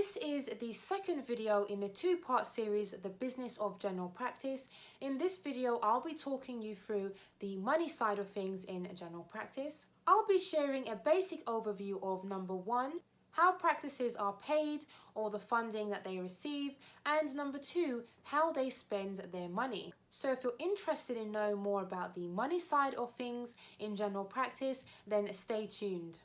This is the second video in the two-part series, The Business of General Practice. In this video, I'll be talking you through the money side of things in general practice. I'll be sharing a basic overview of number one, how practices are paid or the funding that they receive, and number two, how they spend their money. So if you're interested in knowing more about the money side of things in general practice, then stay tuned.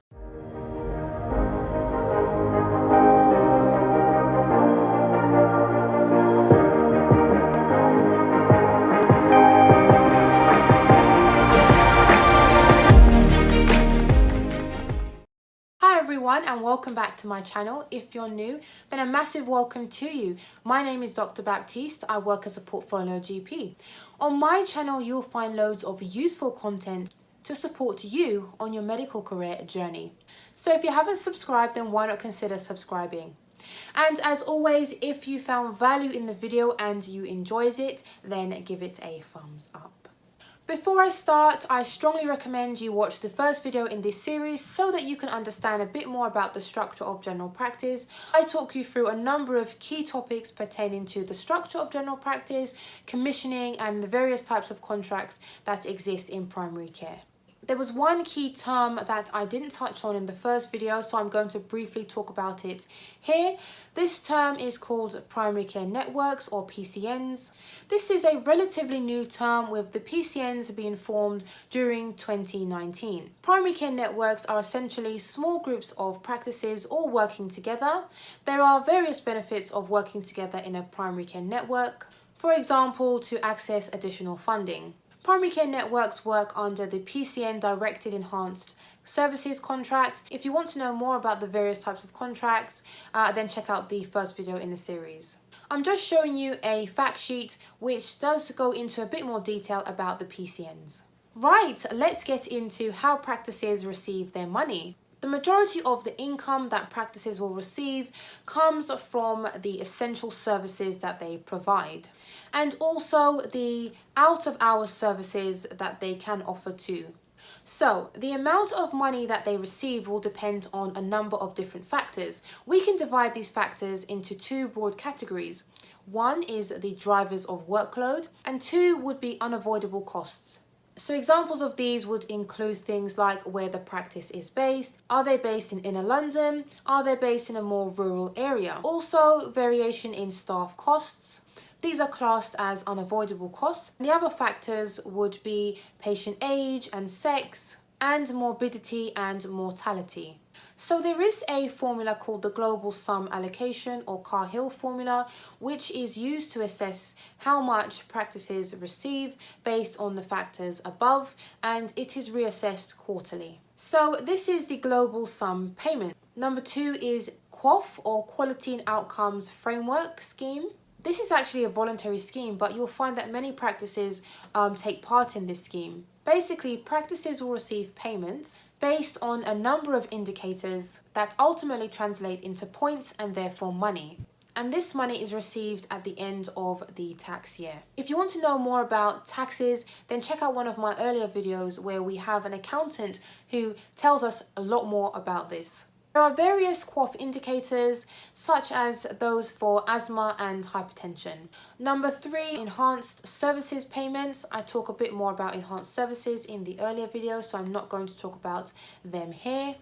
And welcome back to my channel. If you're new, then a massive welcome to you. My name is Dr. Baptiste. I work as a portfolio GP. On my channel, you'll find loads of useful content to support you on your medical career journey. So if you haven't subscribed, then why not consider subscribing? And as always, if you found value in the video and you enjoyed it, then give it a thumbs up. Before I start, I strongly recommend you watch the first video in this series so that you can understand a bit more about the structure of general practice. I talk you through a number of key topics pertaining to the structure of general practice, commissioning, and the various types of contracts that exist in primary care. There was one key term that I didn't touch on in the first video, so I'm going to briefly talk about it here. This term is called primary care networks, or PCNs. This is a relatively new term, with the PCNs being formed during 2019. Primary care networks are essentially small groups of practices all working together. There are various benefits of working together in a primary care network. For example, to access additional funding. Primary care networks work under the PCN Directed Enhanced Services contract. If you want to know more about the various types of contracts, then check out the first video in the series. I'm just showing you a fact sheet which does go into a bit more detail about the PCNs. Right, let's get into how practices receive their money. The majority of the income that practices will receive comes from the essential services that they provide, and also the out-of-hours services that they can offer too. So the amount of money that they receive will depend on a number of different factors. We can divide these factors into two broad categories. One is the drivers of workload, and two would be unavoidable costs. So examples of these would include things like where the practice is based. Are they based in inner London? Are they based in a more rural area? Also, variation in staff costs. These are classed as unavoidable costs. The other factors would be patient age and sex, and morbidity and mortality. So there is a formula called the Global Sum Allocation, or Cahill formula, which is used to assess how much practices receive based on the factors above, and it is reassessed quarterly. So this is the Global Sum Payment. Number two is QOF, or Quality and Outcomes Framework Scheme. This is actually a voluntary scheme, but you'll find that many practices take part in this scheme. Basically, practices will receive payments based on a number of indicators that ultimately translate into points and therefore money. And this money is received at the end of the tax year. If you want to know more about taxes, then check out one of my earlier videos where we have an accountant who tells us a lot more about this. There are various QOF indicators, such as those for asthma and hypertension. Number three, enhanced services payments. I talk a bit more about enhanced services in the earlier video, so I'm not going to talk about them here.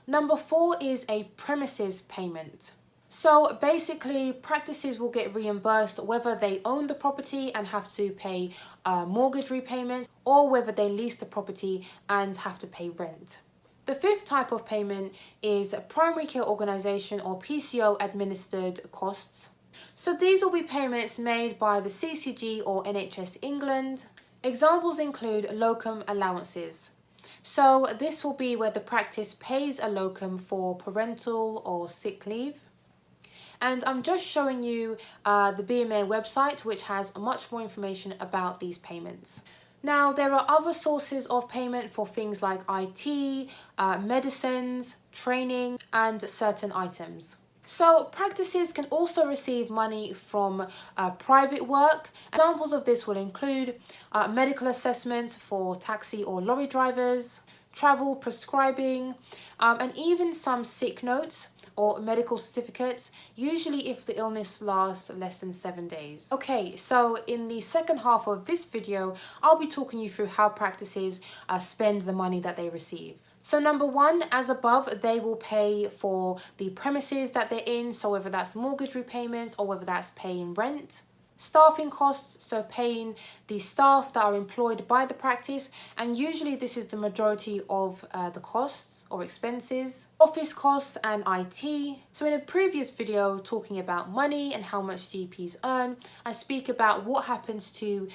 Number four is a premises payment. So basically, practices will get reimbursed whether they own the property and have to pay mortgage repayments, or whether they lease the property and have to pay rent. The fifth type of payment is primary care organisation, or PCO administered costs. So these will be payments made by the CCG or NHS England. Examples include locum allowances. So this will be where the practice pays a locum for parental or sick leave. And I'm just showing you the BMA website, which has much more information about these payments. Now, there are other sources of payment for things like IT, medicines, training, and certain items. So practices can also receive money from private work. Examples of this will include medical assessments for taxi or lorry drivers, travel prescribing, and even some sick notes or medical certificates, usually if the illness lasts less than 7 days. Okay, so in the second half of this video, I'll be talking you through how practices spend the money that they receive. So number one, as above, they will pay for the premises that they're in, so whether that's mortgage repayments or whether that's paying rent. Staffing costs, so paying the staff that are employed by the practice, and usually this is the majority of the costs or expenses. Office costs and IT. So in a previous video talking about money and how much GPs earn, I speak about what happens to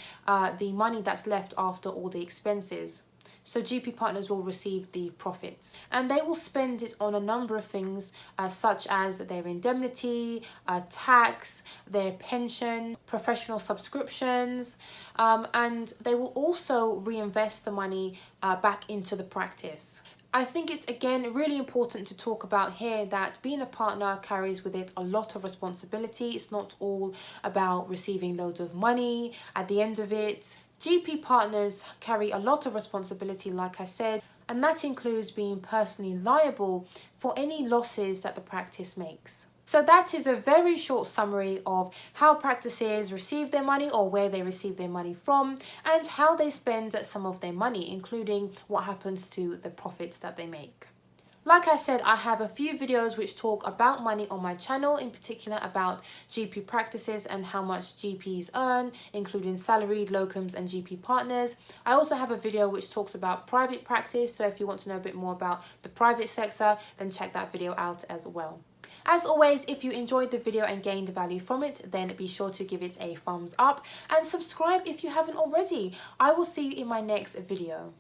the money that's left after all the expenses. So GP partners will receive the profits, and they will spend it on a number of things such as their indemnity, tax, their pension, professional subscriptions, and they will also reinvest the money back into the practice. I think it's again really important to talk about here that being a partner carries with it a lot of responsibility. It's not all about receiving loads of money at the end of it. GP partners carry a lot of responsibility, like I said, and that includes being personally liable for any losses that the practice makes. So that is a very short summary of how practices receive their money or where they receive their money from and how they spend some of their money, including what happens to the profits that they make. Like I said, I have a few videos which talk about money on my channel, in particular about GP practices and how much GPs earn, including salaried, locums and GP partners. I also have a video which talks about private practice, so if you want to know a bit more about the private sector, then check that video out as well. As always, if you enjoyed the video and gained value from it, then be sure to give it a thumbs up and subscribe if you haven't already. I will see you in my next video.